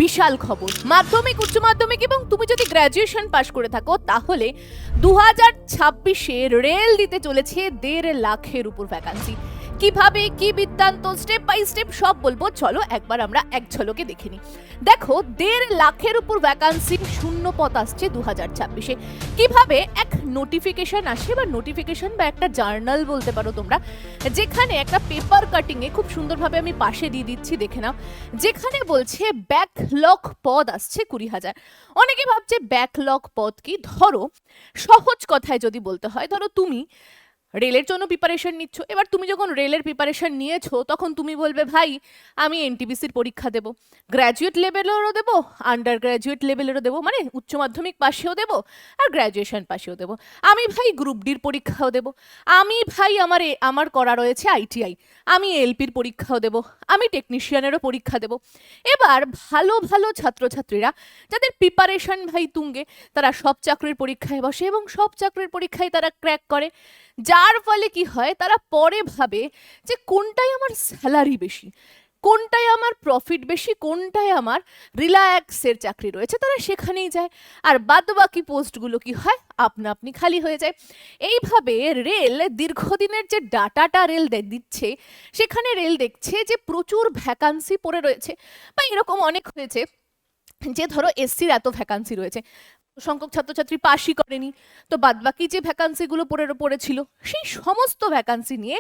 বিশাল খবর। মাধ্যমিক, উচ্চ মাধ্যমিক এবং তুমি যদি গ্র্যাজুয়েশন পাশ করে থাকো তাহলে 2026-এ রেল দিতে চলেছে 1.5 লাখের উপর ভ্যাকান্সি। কিভাবে, কি বৃত্তান্ত, স্টেপ বাই স্টেপ সব বলবো, চলো একবার আমরা এক ঝলকে দেখে নিই। দেখো, 1.5 লাখের উপর ভ্যাকান্সি, শূন্য পদ আসছে 2026-এ। কিভাবে এক নোটিফিকেশন আসে, বা নোটিফিকেশন বা একটা জার্নাল বলতে পারো তোমরা, যেখানে একটা পেপার কাটিং এ খুব সুন্দরভাবে আমি পাশে দিয়ে দিচ্ছি, দেখে নাও, যেখানে বলছে ব্যাকলগ পদ আসছে 20,000। অনেকে ভাবছে ব্যাকলগ পদ কি। ধরো, সহজ কথায় যদি বলতে হয়, ধরো তুমি রেলের জন্য প্রিপারেশন নিচ্ছ। এবার তুমি যখন রেলের প্রিপারেশন নিয়েছো তখন তুমি বলবে, ভাই আমি এনটিপিসির পরীক্ষা দেবো, গ্র্যাজুয়েট লেভেলেরও দেবো, আন্ডার গ্র্যাজুয়েট লেভেলেরও দেবো, মানে উচ্চ মাধ্যমিক পাশেও দেবো আর গ্র্যাজুয়েশন পাশেও দেবো। আমি ভাই গ্রুপ ডির পরীক্ষাও দেবো, আমি ভাই আমার করা রয়েছে আইটিআই, আমি এলপির পরীক্ষাও দেবো, আমি টেকনিশিয়ানেরও পরীক্ষা দেবো। এবার ভালো ভালো ছাত্রছাত্রীরা যাদের প্রিপারেশন ভাই তুঙ্গে, তারা সব চাকরির পরীক্ষায় বসে এবং সব চাকরির পরীক্ষায় তারা ক্র্যাক করে। যার ফলে কি হয়, তারা পরে ভাবে যে কোনটায় আমার স্যালারি বেশি, কোনটায় আমার প্রফিট বেশি, কোনটায় আমার রিল্যাক্সের চাকরি রয়েছে, তারা সেখানেই যায়। আর বাদবাকি পোস্টগুলো কি হয়, আপনা আপনি খালি হয়ে যায়। এইভাবে রেল দীর্ঘদিনের যে ডাটাটা রেল দিচ্ছে, সেখানে রেল দেখছে যে প্রচুর ভ্যাকান্সি পড়ে রয়েছে। বা এরকম অনেক হয়েছে যে ধরো এসসির এত ভ্যাকান্সি রয়েছে, সংখ্যক ছাত্রছাত্রী পাশই করেনি, তো বাদবাকি যে ভ্যাকান্সিগুলো পড়েছিল সেই সমস্ত ভ্যাকান্সি নিয়ে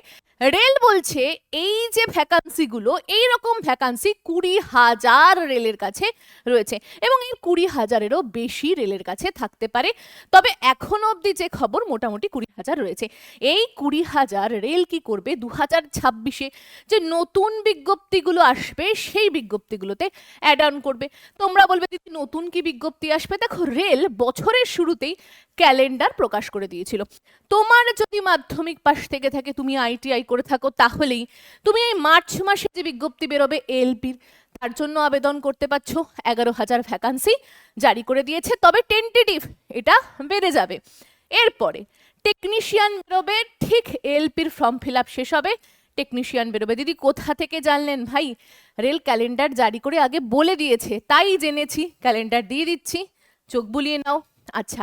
রেল বলছে এই যে ভ্যাকান্সিগুলো, এইরকম ভ্যাকান্সি 20,000 রেলের কাছে রয়েছে এবং এই 20,000-এরও বেশি রেলের কাছে থাকতে পারে। তবে এখনো অবধি যে খবর, মোটামুটি 20,000 রয়েছে। এই 20,000 রেল কি করবে, 2026-এ যে নতুন বিজ্ঞপ্তিগুলো আসবে সেই বিজ্ঞপ্তিগুলোতে অ্যাড অন করবে। তোমরা বলবে দিদি নতুন কি বিজ্ঞপ্তি আসবে? দেখো, রেল বছরের শুরুতেই ক্যালেন্ডার প্রকাশ করে দিয়েছিল। তোমার যদি মাধ্যমিক পাশ থেকে থাকে, তুমি আইটিআই করে থাকো, তাহলেই তুমি এই মার্চ মাসে যে বিজ্ঞপ্তি বেরোবে এলপির, তার জন্য আবেদন করতে পারছো। 11,000 ভ্যাকান্সি জারি করে দিয়েছে, তবে টেন্টেটিভ এটা বেড়ে যাবে। এরপরে টেকনিশিয়ান বেরোবে, ঠিক এলপির ফর্ম ফিল আপ শেষ হবে, টেকনিশিয়ান বেরোবে। দিদি কোথা থেকে জানলেন? ভাই রেল ক্যালেন্ডার জারি করে আগে বলে দিয়েছে, তাই জেনেছি, ক্যালেন্ডার দিয়ে দিচ্ছি, চোখ বুলিয়ে নাও। আচ্ছা,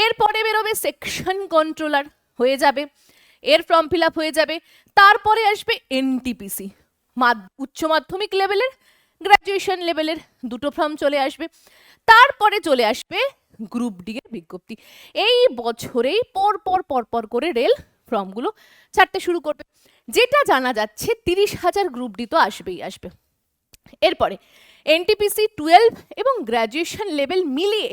এরপরে বেরোবে সেকশন কন্ট্রোলার, হয়ে যাবে, এর ফর্ম ফিল আপ হয়ে যাবে। তারপরে আসবে এনটিপিসি, উচ্চ মাধ্যমিক লেভেলের, গ্র্যাজুয়েশন লেভেলের, দুটো ফর্ম চলে আসবে। তারপরে চলে আসবে গ্রুপ ডি এর বিজ্ঞপ্তি। এই বছরেই পর করে রেল ফর্মগুলো ছাড়তে শুরু করবে। যেটা জানা যাচ্ছে 30,000 গ্রুপ ডি তো আসবেই আসবে। এরপরে এনটিপিসি 12 এবং গ্র্যাজুয়েশন লেভেল মিলিয়ে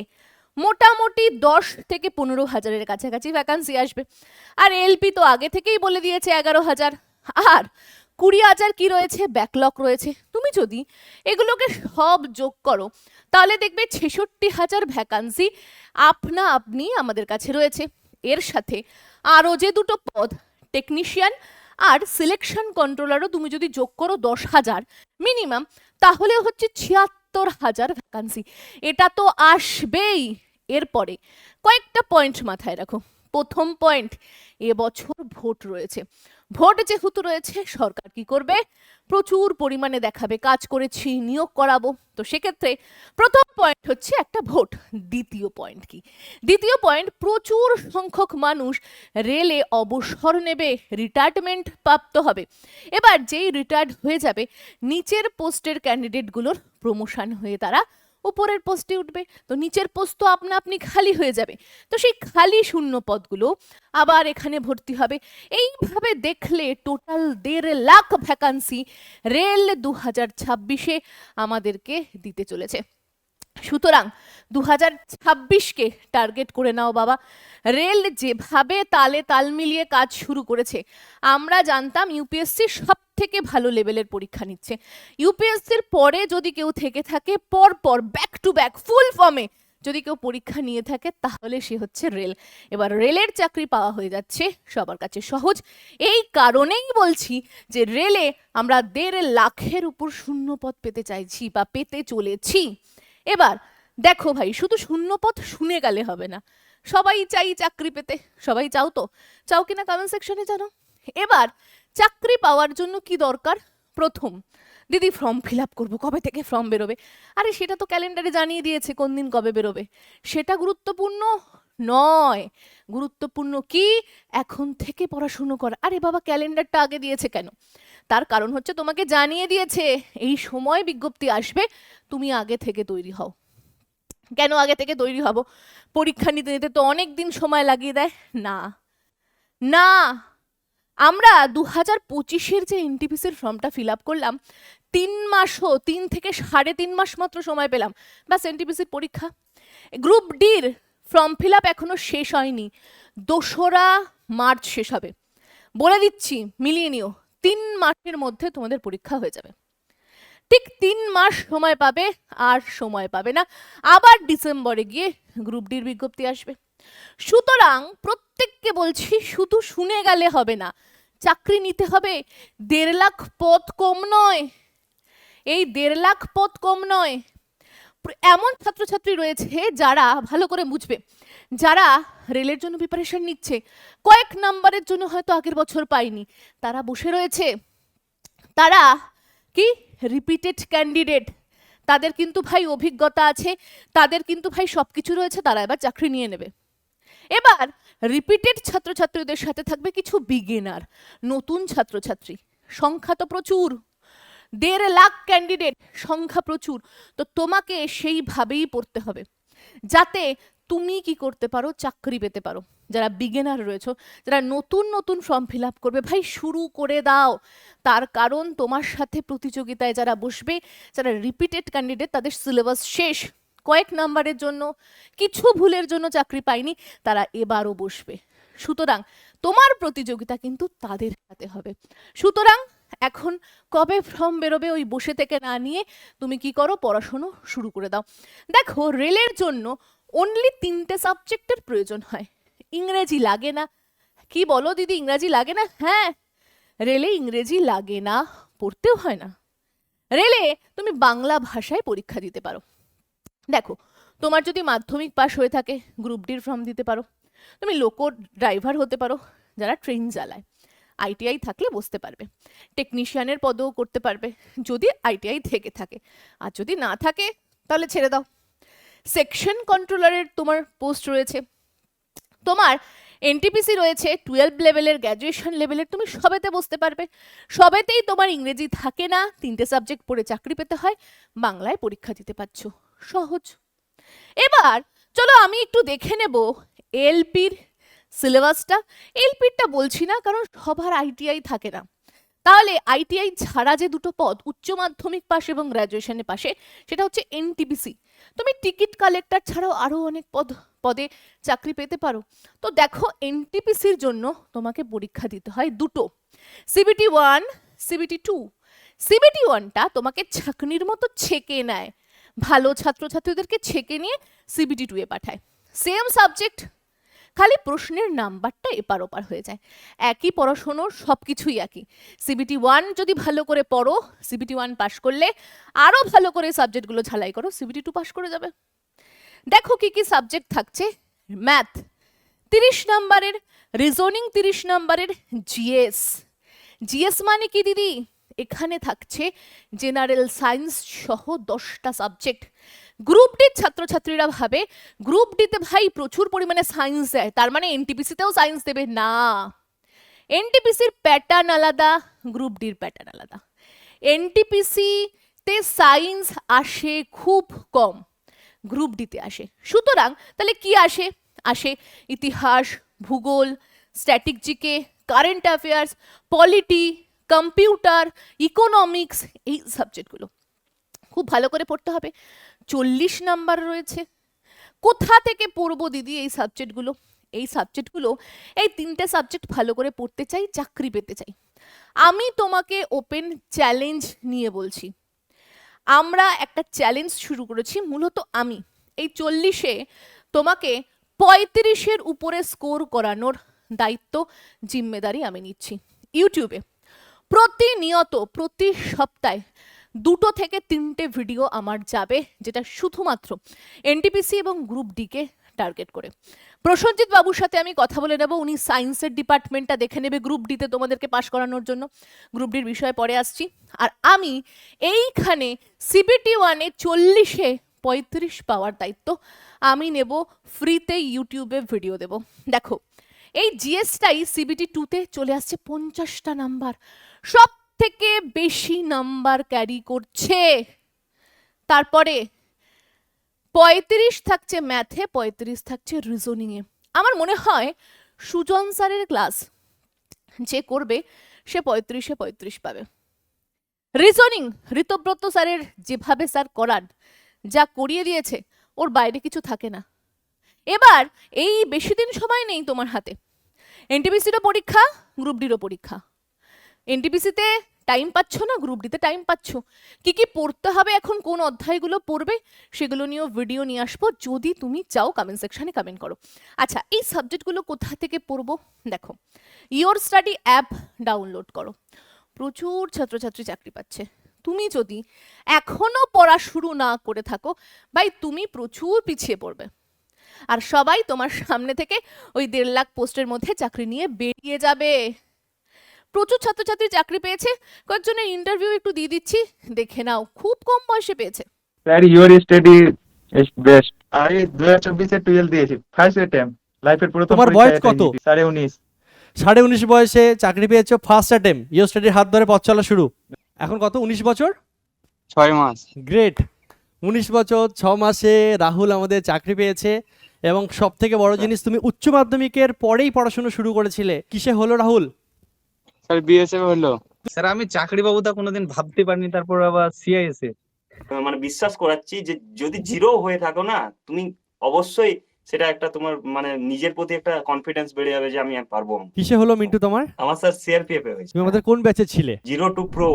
মোটামুটি 10 থেকে 15,000-এর কাছাকাছি ভ্যাকান্সি আসবে। আর এলপি তো আগে থেকেই বলে দিয়েছে 11,000। আর 20,000 কি রয়েছে, ব্যাকলগ রয়েছে। তুমি যদি এগুলোকে সব যোগ করো তাহলে দেখবে 66,000 ভ্যাকান্সি আপনা আপনি আমাদের কাছে রয়েছে। এর সাথে আরও যে দুটো পদ, টেকনিশিয়ান আর সিলেকশন কন্ট্রোলারও তুমি যদি যোগ করো 10,000 মিনিমাম, তাহলে হচ্ছে 76,000 ভ্যাকান্সি। এটা তো আসবেই। এরপরে কয়েকটা পয়েন্ট মাথায় রাখো। প্রথম পয়েন্ট, এবছর ভোট রয়েছে। ভোট যেহেতু রয়েছে, সরকার কি করবে, প্রচুর পরিমাণে দেখাবে কাজ করেছি, নিয়োগ করাবো। তো সেক্ষেত্রে প্রথম পয়েন্ট হচ্ছে একটা ভোট। দ্বিতীয় পয়েন্ট কি? দ্বিতীয় পয়েন্ট, প্রচুর সংখ্যক মানুষ রেলে অবসর নেবে, রিটায়ারমেন্ট প্রাপ্ত হবে। এবার যেই রিটায়ার্ড হয়ে যাবে, নিচের পোস্টের ক্যান্ডিডেটগুলোর প্রমোশন হয়ে তারা উপরের পোস্টে উঠবে। তো নিচের পোস্ট তো আপনা আপনি খালি হয়ে যাবে, তো সেই খালি শূন্য পদগুলো আবার এখানে ভর্তি হবে। এইভাবে দেখলে টোটাল 1.5 লাখ ভ্যাকান্সি রেল 2026-এ আমাদেরকে দিতে চলেছে। সুতরাং 2026-কে টার্গেট করে নাও বাবা। রেল যেভাবে তালে তাল মিলিয়ে কাজ শুরু করেছে, আমরা জানতাম ইউপিএসসি সব থেকে ভালো লেভেলের পরীক্ষা নিচ্ছে। ইউপিএসসির পরে যদি কেউ থেকে থাকে, পর ব্যাক টু ব্যাক ফুল ফর্মে যদি কেউ পরীক্ষা নিয়ে থাকে, তাহলে সে হচ্ছে রেল। এবার রেলের চাকরি পাওয়া হয়ে যাচ্ছে সবার কাছে সহজ। এই কারণেই বলছি যে রেলে আমরা 1.5 লাখের উপর শূন্য পদ পেতে চাইছি বা পেতে চলেছি। এবার দেখো ভাই, শুধু শূন্যপদ শুনে গেলে হবে না, সবাই চাই চাকরি পেতে। সবাই চাও তো? চাও কিনা কমেন্ট সেকশনে জানো। এবার চাকরি পাওয়ার জন্য কি দরকার? প্রথম, দিদি ফর্ম ফিল আপ করবো, কবে থেকে ফর্ম বেরোবে? আরে সেটা তো ক্যালেন্ডারে জানিয়ে দিয়েছে কোন দিন কবে বেরোবে। সেটা গুরুত্বপূর্ণ নয়। গুরুত্বপূর্ণ কি, এখন থেকে পড়াশুনো করা। আরে বাবা, ক্যালেন্ডারটা আগে দিয়েছে কেন? তার কারণ হচ্ছে তোমাকে জানিয়ে দিয়েছে এই সময় বিজ্ঞপ্তি আসবে, তুমি আগে থেকে তৈরি হও। কেন আগে থেকে তৈরি হব? পরীক্ষা নিতে নিতে তো অনেক দিন সময় লাগিয়ে দেয় না। না, আমরা 2025-এর যে এনটিপিসির ফর্মটা ফিল আপ করলাম, 3 থেকে 3.5 মাস মাত্র সময় পেলাম, ব্যাস এনটিপিসির পরীক্ষা। গ্রুপ ডির ফর্ম ফিল আপ এখনো শেষ হয়নি, 2রা মার্চ শেষ হবে। বলে দিচ্ছি, মিলিয়ে নিও, 3 মাসের মধ্যে তোমাদের পরীক্ষা হয়ে যাবে। ঠিক 3 মাস সময় পাবে, আর সময় পাবে না। আবার ডিসেম্বরে গিয়ে গ্রুপ ডির বিজ্ঞপ্তি আসবে। সুতরাং প্রত্যেককে বলছি, শুধু শুনে গেলে হবে না, চাকরি নিতে হবে। 1.5 লাখ পদ কম নয়, এই 1.5 লাখ পদ কম নয়। এমন ছাত্রছাত্রী রয়েছে যারা, ভালো করে বুঝবে, যারা রেলের জন্য প্রিপারেশন নিচ্ছে, কয়েক নাম্বারের জন্য হয়তো আগের বছর পায়নি, তারা বসে রয়েছে। তারা কি রিপিটেড ক্যান্ডিডেট, তাদের কিন্তু ভাই অভিজ্ঞতা আছে, তাদের কিন্তু ভাই সবকিছু রয়েছে, তারা এবার চাকরি নিয়ে নেবে। এবার রিপিটেড ছাত্রছাত্রীদের সাথে থাকবে কিছু বিগিনার, নতুন ছাত্রছাত্রী। সংখ্যা তো প্রচুর, 1.5 লাখ ক্যান্ডিডেট, সংখ্যা প্রচুর। তো তোমাকে সেইভাবেই পড়তে হবে যাতে তুমি কি করতে পারো, চাকরি পেতে পারো। যারা বিগিনার রয়েছে, যারা নতুন নতুন ফর্ম ফিল আপ করবে, ভাই শুরু করে দাও। তার কারণ তোমার সাথে প্রতিযোগিতায় যারা বসবে, যারা রিপিটেড ক্যান্ডিডেট, তাদের সিলেবাস শেষ, কয়েক নাম্বারের জন্য, কিছু ভুলের জন্য চাকরি পায়নি, তারা এবারও বসবে। সুতরাং তোমার প্রতিযোগিতা কিন্তু তাদের সাথে হবে। সুতরাং এখন কবে ফর্ম বেরোবে ওই বসে থেকে না নিয়ে তুমি কি করো, পড়াশোনা শুরু করে দাও। দেখো, রেলের জন্য অনলি 3টে সাবজেক্টের প্রয়োজন হয়, ইংরেজি লাগে না। কি বলো দিদি, ইংরেজি লাগে না? হ্যাঁ, রেলে ইংরেজি লাগে না, পড়তেও হয় না। রেলে তুমি বাংলা ভাষায় পরীক্ষা দিতে পারো। দেখো, তোমার যদি মাধ্যমিক পাশ হয়ে থাকে, গ্রুপ ডির ফর্ম দিতে পারো। তুমি লোকো ড্রাইভার হতে পারো, যারা ট্রেন চালায়, আইটিআই থাকলে বসতে পারবে। টেকনিশিয়ানের পদও করতে পারবে যদি আইটিআই থেকে থাকে, আর যদি না থাকে তাহলে ছেড়ে দাও। সেকশন কন্ট্রোলারের তোমার পোস্ট রয়েছে, তোমার এনটিপিসি রয়েছে 12 লেভেলের, গ্র্যাজুয়েশন লেভেলের, তুমি সবেতে বসতে পারবে। সবেতেই তোমার ইংরেজি থাকে না, 3টে সাবজেক্ট পড়ে চাকরি পেতে হয়, বাংলায় পরীক্ষা দিতে পারছো, সহজ। এবার চলো আমি একটু দেখে নেব এলপির সিলেবাসটা। এলপিরটা বলছি না, কারণ সবার আইটিআই থাকে না। তাহলে আইটিআই ছাড়া যে দুটো পদ, উচ্চ মাধ্যমিক পাশ এবং গ্র্যাজুয়েশনের পাশে, সেটা হচ্ছে এনটিপিসি। তুমি টিকিট কালেক্টর ছাড়াও আরো অনেক পদে চাকরি পেতে পারো। তো দেখো, এনটিপিসির জন্য তোমাকে পরীক্ষা দিতে হয় দুটো, সিবিটি 1, সিবিটি 2। সিবিটি 1টা তোমাকে ছাকনির মতো ছেকে নেয়, ভালো ছাত্রছাত্রীদেরকে ছেকে নিয়ে সিবিটি 2 এ পাঠায়। সেম সাবজেক্ট, খালি প্রশ্নের নাম্বারটা এপার ওপার হয়ে যায়, একই পড়াশোনার সবকিছুই একই। সিবিটি 1 যদি ভালো করে পড়ো, সিবিটি 1 পাস করলে আরো ভালো করে সাবজেক্টগুলো ঝালাই করো, সিবিটি 2 পাস করে যাবে। দেখো কি কি সাবজেক্ট থাকছে। ম্যাথ 30 নাম্বারের, রিজনিং 30 নাম্বারের, জিএস। জিএস মানে কি দিদি? এখানে থাকছে জেনারেল সায়েন্স সহ 10টা সাবজেক্ট। গ্রুপ ডির ছাত্রছাত্রীরা ভাবে গ্রুপ ডিতে ভাই প্রচুর পরিমাণে সায়েন্স দেয়, তার মানে এনটিপিসিতেও সায়েন্স দেবে না। এনটিপিসির প্যাটার্ন আলাদা, গ্রুপ ডির প্যাটার্ন আলাদা। এনটিপিসিতে সায়েন্স আসে খুব কম, গ্রুপ ডিতে আসে। সুতরাং তাহলে কি আসে? আসে ইতিহাস, ভূগোল, static GK, current affairs, polity, computer, economics, এই সাবজেক্টগুলো খুব ভালো করে পড়তে হবে। 40 নাম্বার রয়েছে। কোথা থেকে পড়বো দিদি এই সাবজেক্টগুলো? এই সাবজেক্টগুলো, এই 3টে সাবজেক্ট ভালো করে পড়তে চাই, চাকরি পেতে চাই। আমি তোমাকে ওপেন চ্যালেঞ্জ নিয়ে বলছি, আমরা একটা চ্যালেঞ্জ শুরু করেছি। মূলত আমি এই 40-এ তোমাকে 35-এর উপরে স্কোর করানোর দায়িত্ব, জিম্মেদারি আমি নিচ্ছি। ইউটিউবে প্রতিনিয়ত, প্রতি সপ্তাহে 2 থেকে 3টে ভিডিও আমার যাবে, যেটা শুধুমাত্র এনটিপিসি এবং গ্রুপ ডিকে টার্গেট করে। প্রসঞ্জিৎ বাবুর সাথে আমি কথা বলে নেব, উনি সায়েন্সের ডিপার্টমেন্টটা দেখে নেবে গ্রুপ ডিতে তোমাদেরকে পাশ করানোর জন্য। গ্রুপ ডির বিষয়ে পরে আসছি। আর আমি এইখানে সিবিটি 1-এ 40-এ 35 পাওয়ার দায়িত্ব আমি নেব, ফ্রিতে ইউটিউবে ভিডিও দেব। দেখো, এই জিএসটাই সিবিটি 2-তে চলে আসছে 50টা নাম্বার, সব থেকে বেশি নাম্বার ক্যারি করছে। তারপরে 35 থাকছে ম্যাথে, 35 থাকছে রিজনিংয়ে। আমার মনে হয় সুজন স্যারের ক্লাস যে করবে সে 35-এ 35 পাবে। রিজনিং ঋতব্রত স্যারের যেভাবে স্যার করান, যা করিয়ে দিয়েছে, ওর বাইরে কিছু থাকে না। এবার এই বেশি দিন সময় নেই তোমার হাতে, এনটিপিসিরও পরীক্ষা, গ্রুপ ডিরও পরীক্ষা। এনটিপিসিতে টাইম পাচ্ছ না, গ্রুপ ডিতে টাইম পাচ্ছ। কি কি পড়তে হবে, এখন কোন অধ্যায়গুলো পড়বে, সেগুলো নিয়েও ভিডিও নিয়ে আসবো, যদি তুমি চাও কমেন্ট সেকশনে কমেন্ট করো। আচ্ছা, এই সাবজেক্টগুলো কোথা থেকে পড়বো? দেখো, ইওর স্টাডি অ্যাপ ডাউনলোড করো, প্রচুর ছাত্রছাত্রী চাকরি পাচ্ছে। তুমি যদি এখনো পড়া শুরু না করে থাকো ভাই, তুমি প্রচুর পিছিয়ে পড়বে। আর সবাই তোমার সামনে থেকে ওই 1.5 লাখ পোস্টের মধ্যে চাকরি নিয়ে বেরিয়ে যাবে। প্রচুর ছাত্রছাত্রী চাকরি পেয়েছে, কয়েকজনের ইন্টারভিউ একটু দিয়ে দিচ্ছি, দেখে নাও, খুব কম বয়সে পেয়েছে। Sir your study is best. আমি 2024-এ 12 দিয়েছি, ফার্স্ট অ্যাটেম্প, লাইফের প্রথম তোমার পরীক্ষা বয়স এটাই কত? দিয়েছি, 19.5। 19.5 বয়সে চাকরি পেয়েছো, ফার্স্ট অ্যাটেম্প, ইওর স্টাডির হাত ধরে পথ চলা শুরু। এখন কত, 19 বছর? 6 মাস। গ্রেট। 19 বছর 6 মাসে রাহুল আমাদের চাকরি পেয়েছে। এবং সব থেকে বড় জিনিস, তুমি উচ্চ মাধ্যমিকের পরেই পড়াশোনা শুরু করেছিলে, কিসে হলো রাহুল? স্যার বিএসএফ হলো। স্যার আমি চাকরি পাবো তা কোনোদিন ভাবতে পারিনি, তারপর আবার সিআইএসএ। মানে বিশ্বাস করাচ্ছি যে যদি জিরো হয়ে থাকো না, তুমি অবশ্যই সেটা একটা তোমার মানে নিজের প্রতি একটা কনফিডেন্স বেড়ে যাবে যে আমি পারবো। কিসে হলো মিন্টু তোমার? আমার স্যার সিআরপিএফ এ হয়েছে। তুমি আমাদের কোন ব্যাচে ছিলে? 02 প্রো।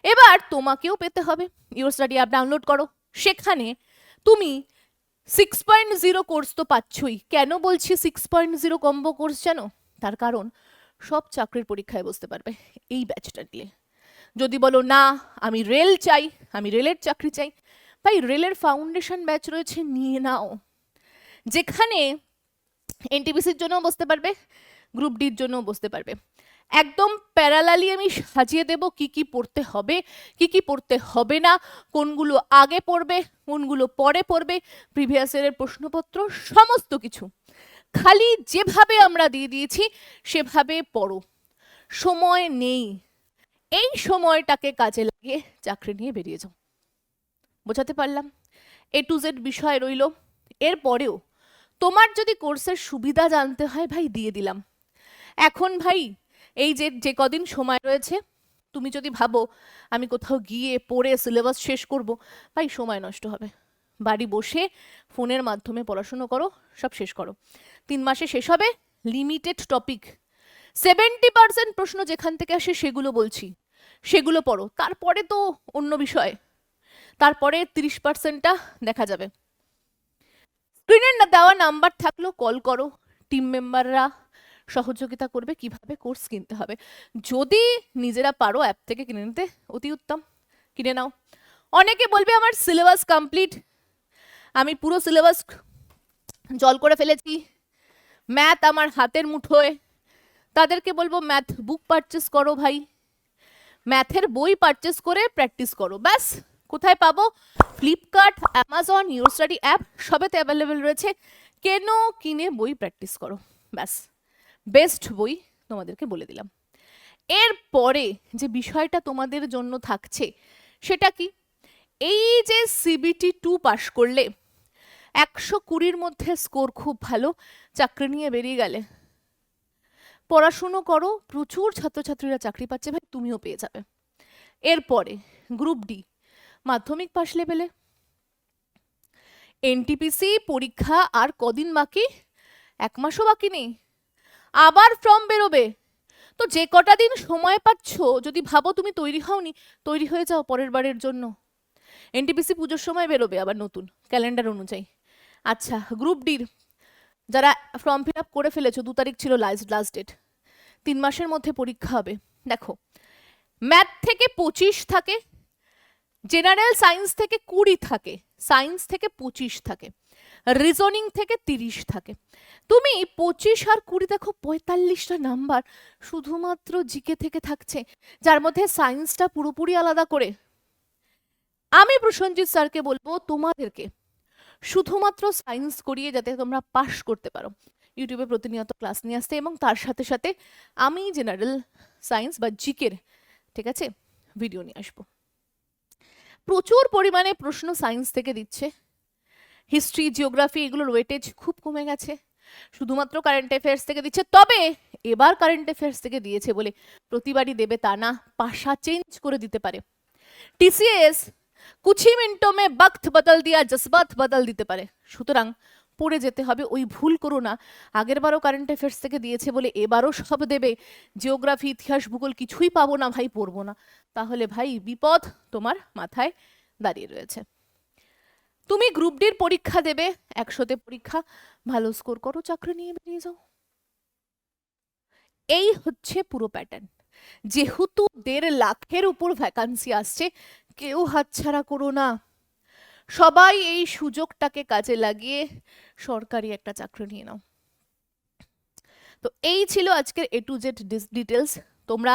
এবার তোমাকেও পেতে হবে, ইওর স্টাডি অ্যাপ ডাউনলোড করো, সেখানে তুমি 6.0 কোর্স তো পাচ্ছই। কেন বলছি 6.0 কম্বো কোর্স জানো? তার কারণ সব চাকরির পরীক্ষায় বসতে পারবে এই ব্যাচটা দিয়ে। যদি বলো না আমি রেল চাই, আমি রেলের চাকরি চাই, ভাই রেলের ফাউন্ডেশন ব্যাচ রয়েছে, নিয়ে নাও, যেখানে এনটিপিসির জন্যও বসতে পারবে, গ্রুপ ডির জন্যও বসতে পারবে। একদম প্যারালালি আমি সাজিয়ে দেব কি কি পড়তে হবে, কি কি পড়তে হবে না, কোনগুলো আগে পড়বে, কোনগুলো পরে পড়বে, প্রিভিয়াস ইয়ারের প্রশ্নপত্র, সমস্ত কিছু খালি যেভাবে আমরা দিয়ে দিয়েছি সেভাবে পড়ো। সময় নেই, এই সময়টাকে কাজে লাগিয়ে চাকরি নিয়ে বেরিয়ে যাও। বোঝাতে পারলাম? A to Z বিষয় রইল। এরপরেও তোমার যদি কোর্সের সুবিধা জানতে হয় ভাই, দিয়ে দিলাম। এখন ভাই এই যে কদিন সময় রয়েছে, তুমি যদি ভাবো আমি কোথাও গিয়ে পড়ে সিলেবাস শেষ করব, ভাই সময় নষ্ট হবে। বাড়ি বসে ফোনের মাধ্যমে পড়াশুনো করো, সব শেষ করো। 3 মাসে শেষ হবে, লিমিটেড টপিক, 70% প্রশ্ন যেখান থেকে আসে সেগুলো বলছি, সেগুলো পড়ো। তারপরে তো অন্য বিষয়, তারপরে 30%টা দেখা যাবে। স্ক্রিনের না দেওয়া নাম্বার থাকলো, কল করো, টিম মেম্বাররা সহযোগিতা করবে কিভাবে কোর্স কিনতে হবে। যদি নিজেরা পারো অ্যাপ থেকে কিনে নিতে, অতি উত্তম, কিনে নাও। অনেকে বলবে আমার সিলেবাস কমপ্লিট, আমি পুরো সিলেবাস জল করে ফেলেছি, ম্যাথ আমার হাতের মুঠোয়। তাদেরকে বলবো ম্যাথ বুক পারচেস করো ভাই, ম্যাথের বই পারচেস করে প্র্যাকটিস করো। ব্যাস, কোথায় পাবো? Flipkart, Amazon, your study app সবেতে অ্যাভেলেবেল রয়েছে। কেন, কিনে বই প্র্যাকটিস করো, ব্যাস বেস্ট বই তোমাদেরকে বলে দিলাম। এরপরে যে বিষয়টা তোমাদের জন্য থাকছে সেটা কি, এই যে সিবিটি 2 পাশ করলে 120-র মধ্যে স্কোর খুব ভালো, চাকরি নিয়ে বেরিয়ে গেলে, পড়াশুনো করো, প্রচুর ছাত্রছাত্রীরা চাকরি পাচ্ছে, ভাই তুমিও পেয়ে যাবে। এরপরে গ্রুপ ডি, মাধ্যমিক পাশ লেভেলে এনটিপিসি পরীক্ষা আর কদিন বাকি, 1 মাসও বাকি নেই, আবার ফর্ম বেরোবে। তো যে কটা দিন সময় পাচ্ছ, যদি ভাবো তুমি তৈরি হওনি, তৈরি হয়ে যাও পরের বারের জন্য। এনটিপিসি পুজোর সময় বেরোবে আবার নতুন ক্যালেন্ডার অনুযায়ী। আচ্ছা, গ্রুপ ডির যারা ফর্ম ফিল আপ করে ফেলেছো, 2 তারিখ ছিল লাস্ট ডেট, 3 মাসের মধ্যে পরীক্ষা হবে। দেখো, ম্যাথ থেকে 25 থাকে, জেনারেল সায়েন্স থেকে 20 থাকে, সায়েন্স থেকে 25 থাকে, রিজনিং থেকে 30 থাকে। তুমি 25 আর 20 দেখো 45টা নাম্বার শুধুমাত্র জিকে থেকে থাকছে, যার মধ্যে সায়েন্সটা পুরোপুরি আলাদা করে। আমি প্রসেনজিৎ স্যারকে বলবো তোমাদেরকে শুধুমাত্র সায়েন্স করিয়ে যাতে তোমরা পাশ করতে পারো, ইউটিউবে প্রতিনিয়ত ক্লাস নিয়ে আসতে, এবং তার সাথে সাথে আমি জেনারেল সায়েন্স বা জিকের, ঠিক আছে, ভিডিও নিয়ে আসবো। প্রচুর পরিমাণে প্রশ্ন সায়েন্স থেকে দিচ্ছে, হিস্ট্রি, জিওগ্রাফি এগুলোর ওয়েটেজ খুব কমে গেছে, শুধুমাত্র কারেন্ট অ্যাফেয়ার্স থেকে দিচ্ছে। তবে এবার কারেন্ট অ্যাফেয়ার্স থেকে দিয়েছে বলে প্রতিবারই দেবে তা না, পাশা চেঞ্জ করে দিতে পারে। টিসিএস कुछ ही मिनटों में वक्त बदल दिया, जज्बात बदल দিতে পারে। সুতরাং পড়ে যেতে হবে, ওই ভুল করো না। আগের বারও কারেন্ট অ্যাফেয়ার্স থেকে দিয়েছে বলে এবারও সব দেবে, জিওগ্রাফি, ইতিহাস, ভূগোল কিছুই পাবো না ভাই, পড়বো না, তাহলে ভাই বিপদ তোমার মাথায় দাঁড়িয়ে রয়েছে। তুমি গ্রুপ ডির পরীক্ষা দেবে, 100তে পরীক্ষা, ভালো স্কোর করো, চাকরি নিয়ে বেরিয়ে যাও। এই হচ্ছে পুরো প্যাটার্ন। যেহেতু 1.5 লাখের উপর ভ্যাকান্সি আসছে, কেউ হাতছাড়া করো না, সবাই এই সুযোগটাকে কাজে লাগিয়ে সরকারি একটা চাকরি নিয়ে নাও। তো এই ছিল আজকের A to Z ডিটেলস। তোমরা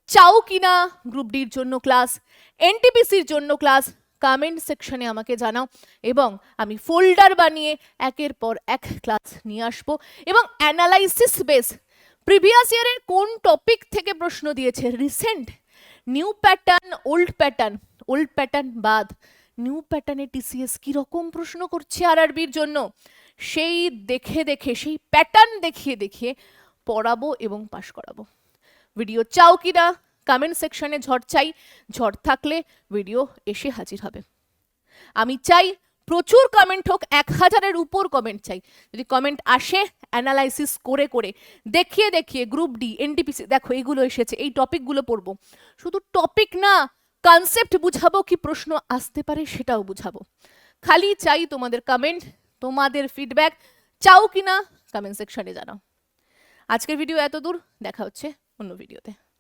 চাও কিনা গ্রুপ ডির জন্য ক্লাস, এনটিপিসির জন্য ক্লাস, কমেন্ট সেকশনে আমাকে জানাও, এবং আমি ফোল্ডার বানিয়ে একের পর এক ক্লাস নিয়ে আসবো, এবং অ্যানালাইসিস বেস প্রিভিয়াস ইয়ারের কোন টপিক থেকে প্রশ্ন দিয়েছে, recent, new pattern, old pattern বাদ নিউ প্যাটার্নে টিসিএস কি রকম প্রশ্ন করছে আরআরবির জন্য, সেই দেখে দেখে, সেই প্যাটার্ন দেখিয়ে দেখিয়ে পড়াবো এবং পাশ করাবো। ভিডিও চাও কিনা কমেন্ট সেকশনে ঝড় চাই, ঝড় থাকলে ভিডিও এসে হাজির হবে। আমি চাই প্রচুর কমেন্ট হোক, 1000-এর উপর কমেন্ট চাই। যদি কমেন্ট আসে, অ্যানালাইসিস করে করে দেখিয়ে দেখিয়ে গ্রুপ ডি, এনটিপিসি, দেখো এগুলো এসেছে, এই টপিকগুলো পড়বো। শুধু টপিক না, কনসেপ্ট বুঝাবো, কি প্রশ্ন আসতে পারে সেটাও বুঝাবো। খালি চাই তোমাদের কমেন্ট, তোমাদের ফিডব্যাক। চাও কিনা কমেন্ট সেকশনে জানাও। আজকের ভিডিও এত দূর, দেখা হচ্ছে অন্য ভিডিওতে।